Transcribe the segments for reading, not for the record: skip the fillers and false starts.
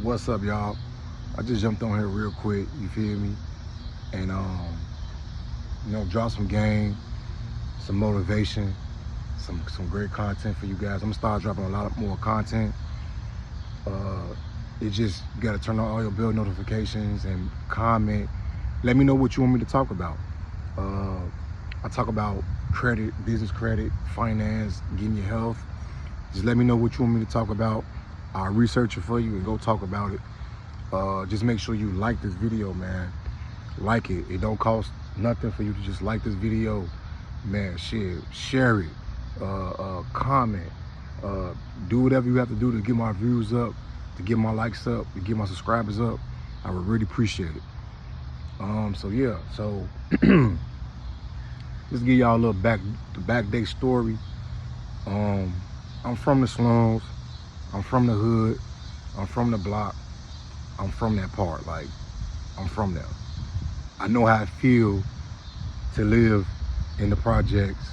What's up, y'all? I just jumped on here real quick, you feel me? And drop some game, some motivation, some great content for you guys. I'm gonna start dropping a lot more content. You gotta turn on all your bell notifications and comment. Let me know what you want me to talk about. I talk about credit, business credit, finance, getting your health. Just let me know what you want me to talk about. I'll research it for you and go talk about it. Just make sure you like this video, man. Like it. It don't cost nothing for you to just like this video, man. Share it. Comment. Do whatever you have to do to get my views up, to get my likes up, to get my subscribers up. I would really appreciate it. So just give y'all a little back day story. I'm from the slums. I'm from the hood. I'm from the block. I'm from that part. Like, I'm from there. I know how it feels to live in the projects.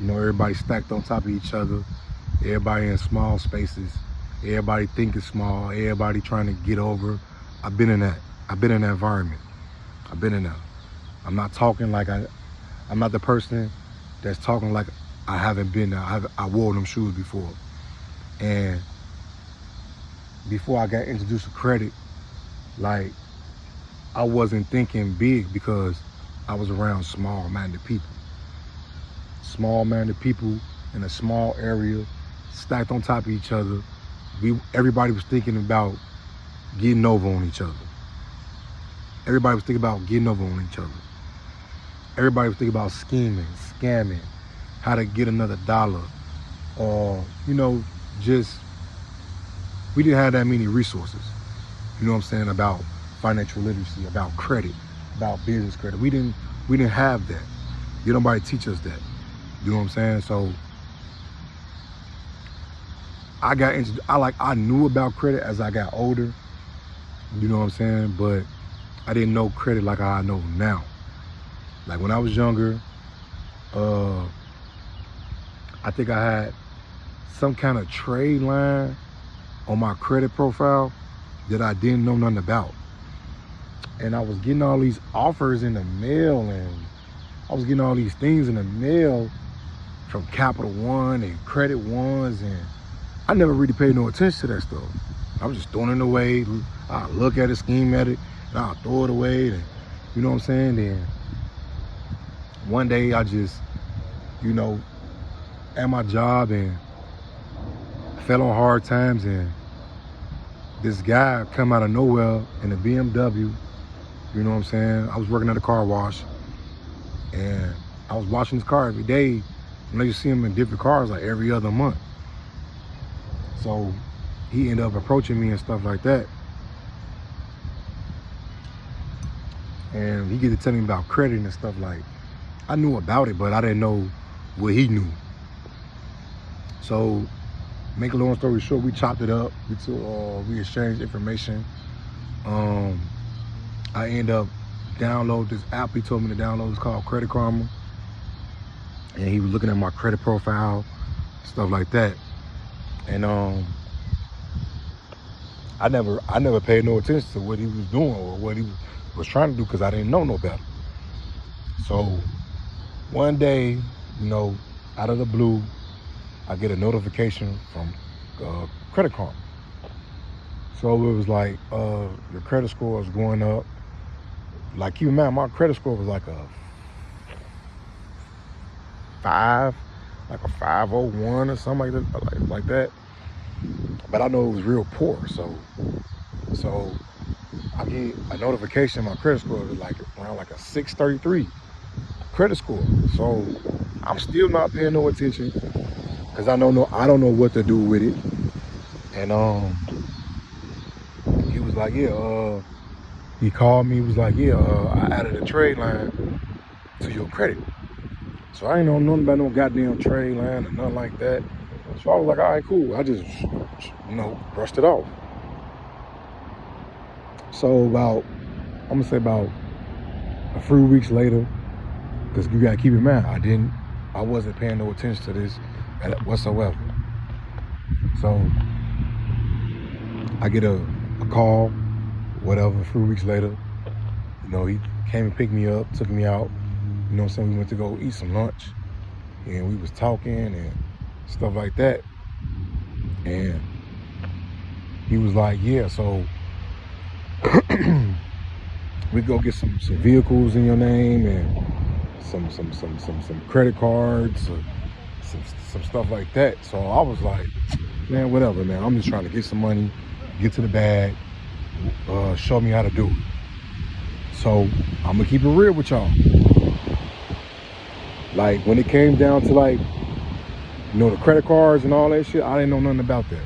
You know, everybody stacked on top of each other. Everybody in small spaces. Everybody thinking small. Everybody trying to get over. I've been in that. I've been in that environment. I've been in that. I'm not talking like I'm not the person that's talking like I haven't been there. I wore them shoes before. And before I got introduced to credit, like, I wasn't thinking big because I was around small-minded people. Small-minded people in a small area, stacked on top of each other. Everybody was thinking about getting over on each other. Everybody was thinking about getting over on each other. Everybody was thinking about scheming, scamming, how to get another dollar. Or, we didn't have that many resources. You know what I'm saying? About financial literacy, about credit, about business credit. We didn't have that. Nobody teach us that. You know what I'm saying? So I knew about credit as I got older. You know what I'm saying? But I didn't know credit like I know now. Like, when I was younger, I think I had some kind of trade line on my credit profile that I didn't know nothing about. And I was getting all these offers in the mail, and I was getting all these things in the mail from Capital One and Credit Ones, and I never really paid no attention to that stuff. I was just throwing it away. I look at it, scheme at it, and I'll throw it away. And you know what I'm saying? Then one day I just, at my job, and fell on hard times, and this guy come out of nowhere in a BMW. You know what I'm saying? I was working at a car wash, and I was washing his car every day, and I used to see him in different cars like every other month. So he ended up approaching me and stuff like that, and he get to tell me about credit and stuff. Like, I knew about it, but I didn't know what he knew. So, make a long story short, we chopped it up. We exchanged information. I end up download this app he told me to download. It's called Credit Karma. And he was looking at my credit profile, stuff like that. And I never paid no attention to what he was doing or what he was trying to do, because I didn't know no better. So one day, out of the blue, I get a notification from Credit Karma. So it was like, your credit score is going up. Like, keep in mind, my credit score was like a 501 or something like that. But I know it was real poor. So I get a notification. My credit score was like around like a 633 credit score. So I'm still not paying no attention, because I don't know what to do with it. And he was like, he called me. He was like, I added a trade line to your credit. So I ain't know nothing about no goddamn trade line or nothing like that. So I was like, all right, cool. I just, brushed it off. So about a few weeks later, because you gotta keep in mind, I wasn't paying no attention to this whatsoever. So I get a call, whatever, a few weeks later, you know, he came and picked me up, took me out. You know what I'm saying? We went to go eat some lunch, and we was talking and stuff like that. And he was like, yeah, so we go get some vehicles in your name and some credit cards, some stuff like that. So I was like, man, whatever, man. I'm just trying to get some money, get to the bag, show me how to do it. So I'm gonna keep it real with y'all. Like when it came down to like, you know, the credit cards and all that shit, I didn't know nothing about that.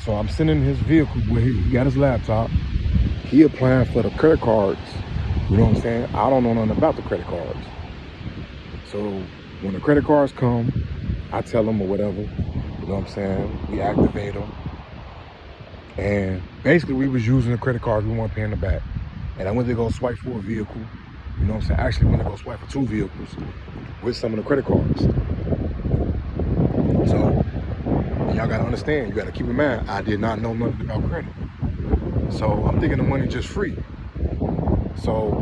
So I'm sitting in his vehicle where he got his laptop. He applying for the credit cards. You know what I'm saying? I don't know nothing about the credit cards. So when the credit cards come, I tell him or whatever. You know what I'm saying? We activate them. And basically we was using the credit cards we weren't paying the back. And I went to go swipe for a vehicle. You know what I'm saying? Actually went to go swipe for 2 vehicles with some of the credit cards. So y'all gotta understand, you gotta keep in mind, I did not know nothing about credit. So I'm thinking the money just free. So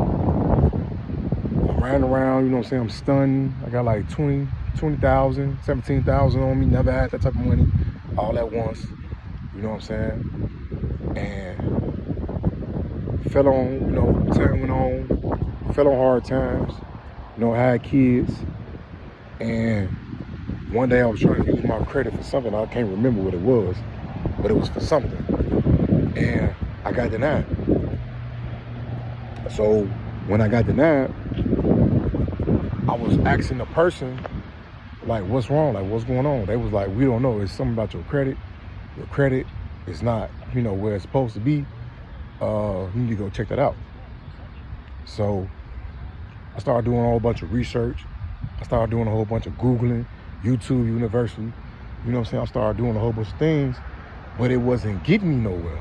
I'm riding around, you know what I'm saying? I'm stunned. I got like 20,000, 17,000 on me. Never had that type of money all at once. You know what I'm saying? And fell on, you know, time went on, fell on hard times. You know, I had kids. And one day I was trying to use my credit for something. I can't remember what it was, but it was for something. And I got denied. So when I got denied, I was asking the person, like, what's wrong? Like, what's going on? They was like, we don't know. It's something about your credit. Your credit is not, you know, where it's supposed to be. You need to go check that out. So I started doing a whole bunch of research. I started doing a whole bunch of Googling, YouTube University. You know what I'm saying? I started doing a whole bunch of things, but it wasn't getting me nowhere.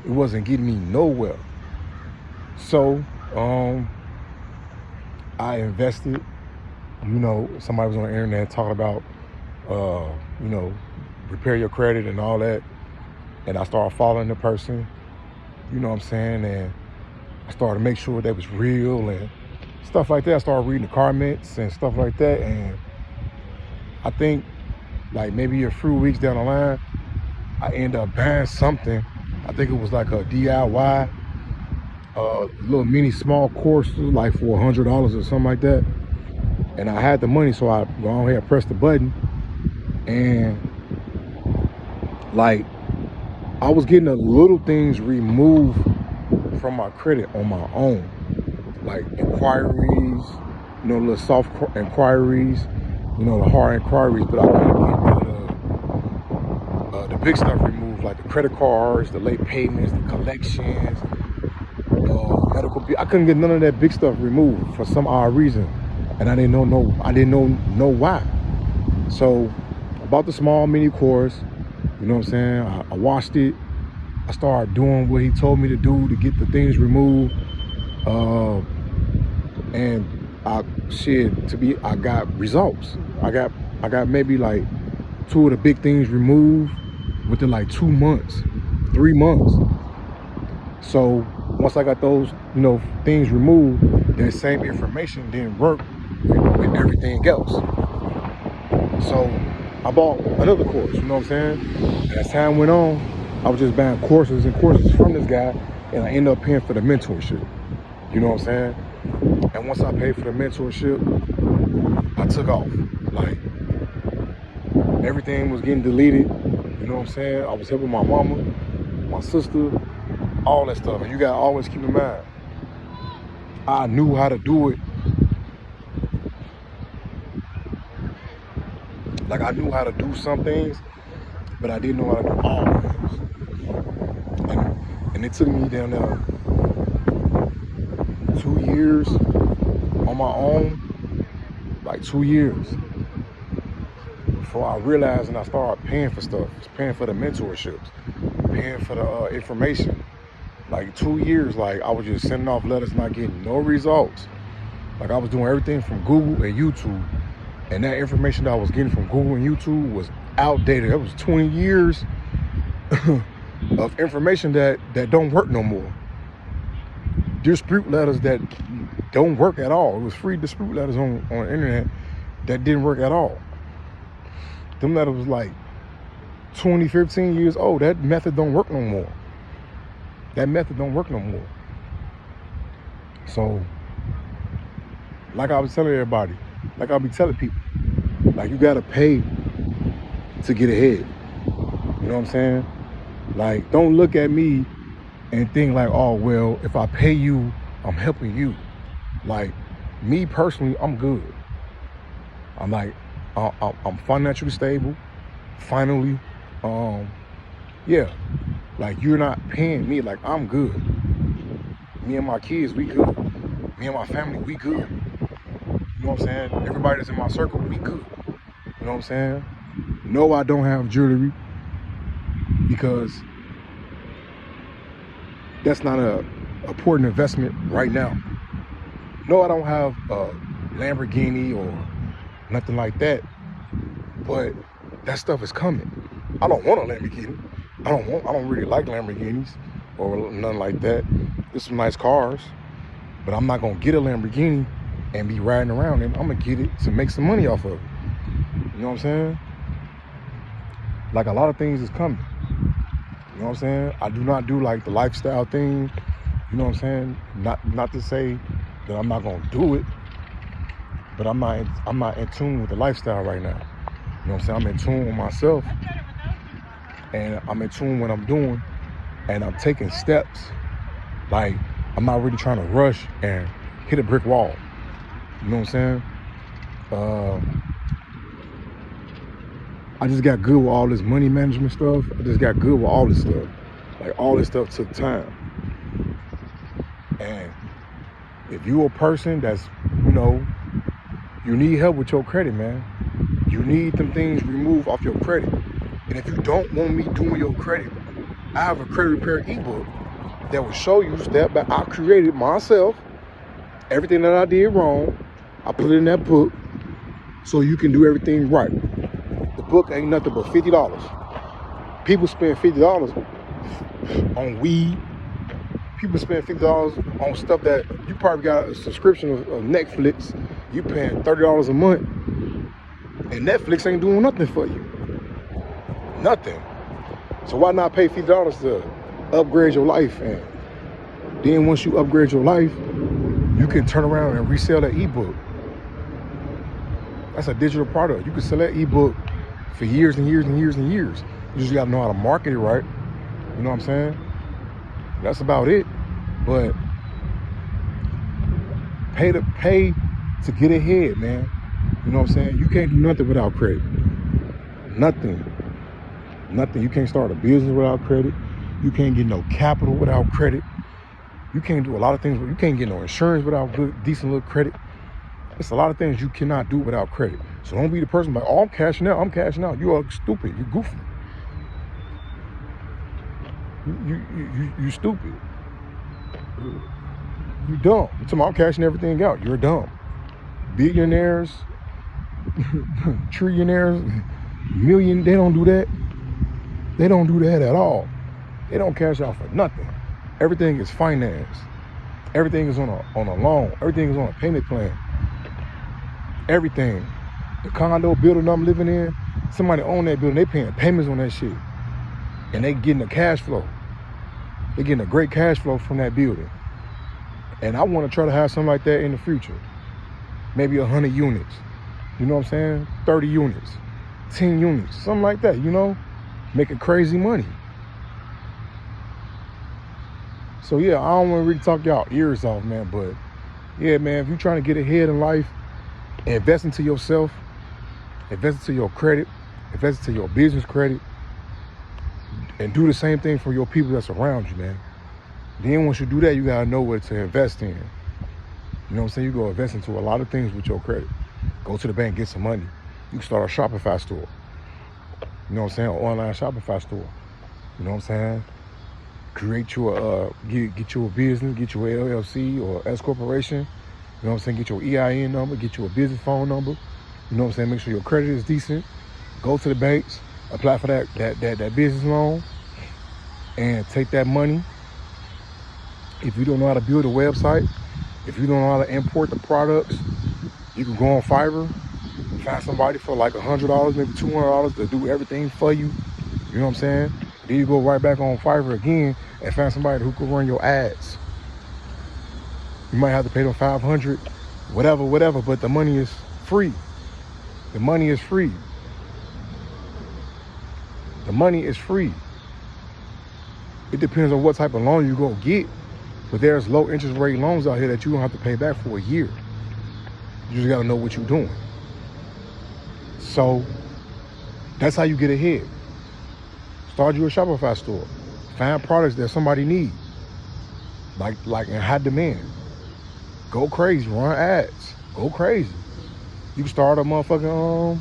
It wasn't getting me nowhere. So I invested. You know, somebody was on the internet talking about, you know, repair your credit and all that. And I started following the person, you know what I'm saying? And I started to make sure that was real and stuff like that. I started reading the comments and stuff like that. And I think like maybe a few weeks down the line, I ended up buying something. I think it was like a DIY, little mini small course, like for $100 or something like that. And I had the money, so I go on here and press the button. And like, I was getting the little things removed from my credit on my own. Like inquiries, you know, little soft inquiries, you know, the hard inquiries, but I couldn't get the big stuff removed, like the credit cards, the late payments, the collections, medical bill. I couldn't get none of that big stuff removed for some odd reason. And I didn't know why. So I bought the small mini course, you know what I'm saying? I watched it. I started doing what he told me to do to get the things removed. And I got results. I got maybe like 2 of the big things removed within like 2 months, 3 months. So once I got those, you know, things removed, that same information didn't work with everything else. So I bought another course, you know what I'm saying? As time went on, I was just buying courses and courses from this guy, and I ended up paying for the mentorship. You know what I'm saying? And once I paid for the mentorship, I took off. Like, everything was getting deleted. You know what I'm saying? I was helping my mama, my sister, all that stuff. And you gotta always keep in mind, I knew how to do it. Like, I knew how to do some things, but I didn't know how to do all things. And it took me down there 2 years on my own, like 2 years, before I realized and I started paying for stuff, paying for the mentorships, paying for the information. Like 2 years, like I was just sending off letters, not getting no results. Like I was doing everything from Google and YouTube, and that information that I was getting from Google and YouTube was outdated. That was 20 years of information that don't work no more. Dispute letters that don't work at all. It was free dispute letters on the internet that didn't work at all. Them letters was like 20, 15 years old. That method don't work no more. That method don't work no more. So, like I was telling everybody, like I'll be telling people, like you gotta pay to get ahead. You know what I'm saying? Like, don't look at me and think like, oh, well, if I pay you, I'm helping you. Like, me personally, I'm good. I'm like, I'm financially stable. Finally, yeah. Like, you're not paying me. Like, I'm good. Me and my kids, we good. Me and my family, we good. You know what I'm saying? Everybody that's in my circle, we good. You know what I'm saying? No, I don't have jewelry because that's not a important investment right now. No, I don't have a Lamborghini or nothing like that, but that stuff is coming. I don't want a Lamborghini. I don't really like Lamborghinis or nothing like that. There's some nice cars, but I'm not gonna get a Lamborghini and be riding around in. I'm gonna get it to make some money off of it. You know what I'm saying? Like, a lot of things is coming. You know what I'm saying? I do not do like the lifestyle thing. You know what I'm saying? Not to say that I'm not gonna do it, but I'm not in tune with the lifestyle right now. You know what I'm saying? I'm in tune with myself, and I'm in tune with what I'm doing, and I'm taking steps. Like, I'm not really trying to rush and hit a brick wall. You know what I'm saying? I just got good with all this money management stuff. I just got good with all this stuff. Like, all this stuff took time. And if you're a person that's, you know, you need help with your credit, man. You need them things removed off your credit. And if you don't want me doing your credit, I have a credit repair ebook that will show you step by. I created myself everything that I did wrong. I put it in that book so you can do everything right. The book ain't nothing but $50. People spend $50 on weed. People spend $50 on stuff that you probably got a subscription of Netflix. You paying $30 a month, and Netflix ain't doing nothing for you. Nothing. So why not pay $50 to upgrade your life? And then once you upgrade your life, you can turn around and resell that ebook. That's a digital product. You can sell that ebook for years and years and years and years. You just gotta know how to market it right. You know what I'm saying? That's about it. But pay to get ahead, man. You know what I'm saying? You can't do nothing without credit. Nothing. You can't start a business without credit. You can't get no capital without credit. You can't do a lot of things. You can't get no insurance without good, decent little credit. It's a lot of things you cannot do without credit. So don't be the person like, oh, I'm cashing out. You are stupid. You goofy. You stupid. You dumb. You talking about I'm cashing everything out. You're dumb. Billionaires, trillionaires, million, they don't do that. They don't do that at all. They don't cash out for nothing. Everything is financed. Everything is on a loan. Everything is on a payment plan. Everything. The condo building I'm living in, somebody own that building, they paying payments on that shit. And they getting a cash flow. They getting a great cash flow from that building. And I want to try to have something like that in the future. Maybe 100 units. You know what I'm saying? 30 units. 10 units. Something like that, you know? Making crazy money. So yeah, I don't want to really talk y'all ears off, man. But yeah, man, if you're trying to get ahead in life, invest into yourself, invest into your credit, invest into your business credit, and do the same thing for your people that's around you, man. Then once you do that, you gotta know what to invest in. You know what I'm saying? You go invest into a lot of things with your credit. Go to the bank, get some money. You can start a Shopify store. You know what I'm saying? An online Shopify store. You know what I'm saying? Create your get you a business, get you a LLC or S corporation. You know what I'm saying? Get your EIN number, get you a business phone number. You know what I'm saying? Make sure your credit is decent. Go to the banks, apply for that business loan. and take that money. If you don't know how to build a website, if you don't know how to import the products, you can go on Fiverr, find somebody for like $100, maybe $200 to do everything for you. You know what I'm saying? Then you go right back on Fiverr again and find somebody who can run your ads. You might have to pay them $500, whatever, but the money is free. The money is free. The money is free. It depends on what type of loan you go get, but there's low interest rate loans out here that you don't have to pay back for a year. You just gotta know what you're doing. So that's how you get ahead. Start you a Shopify store. Find products that somebody needs, like in high demand. Go crazy, run ads, go crazy. You can start a motherfucking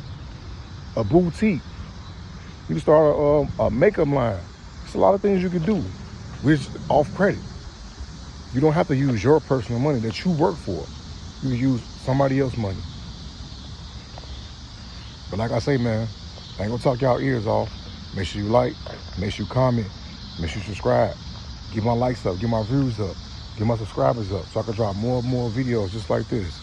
a boutique. You can start a makeup line. There's a lot of things you can do, which off credit. You don't have to use your personal money that you work for. You can use somebody else's money. But like I say, man, I ain't gonna talk y'all ears off. Make sure you like, make sure you comment, make sure you subscribe. Get my likes up, get my views up, get my subscribers up so I can drop more and more videos just like this.